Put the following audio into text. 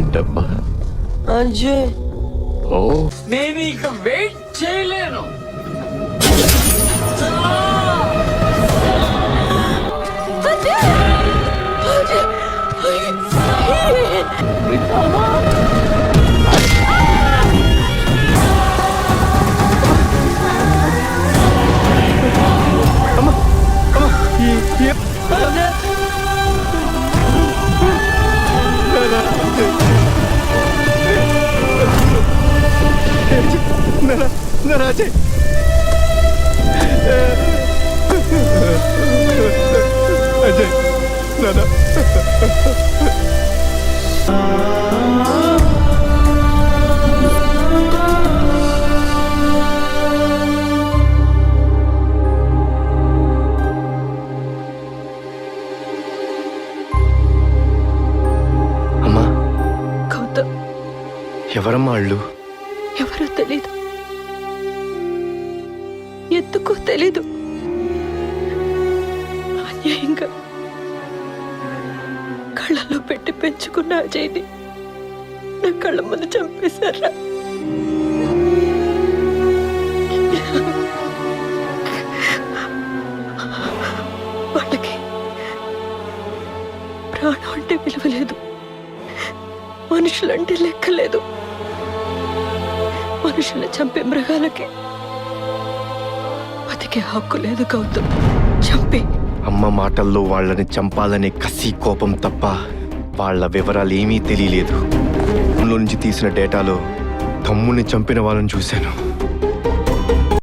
ఏంటమ్మా? అజయ్ ఓ నేను ఇక వెయిట్ చేయలేను. అజయ్ అజయ్ నానా అమ్మా, గౌతమ్ ఎవరమ్మా వాళ్ళు? ఎవరో తెలీదు, ఎందుకో తెలీదు. అన్యాయంగా కళ్ళలో పెట్టి పెంచుకున్న అజయ్ని నా కళ్ళ ముందు చంపేశారా? వాళ్ళకి ప్రాణం అంటే విలువ లేదు, మనుషులంటే లెక్కలేదు. మనుషులు చంపే మృగాలకి బతికే హక్కు లేదు గౌతమ్. చంపి అమ్మ మాటల్లో వాళ్ళని చంపాలనే కసి కోపం తప్ప వాళ్ళ వివరాలు ఏమీ తెలియలేదు. ఫోన్లో నుంచి తీసిన డేటాలో తమ్ముని చంపిన వాళ్ళని చూశాను.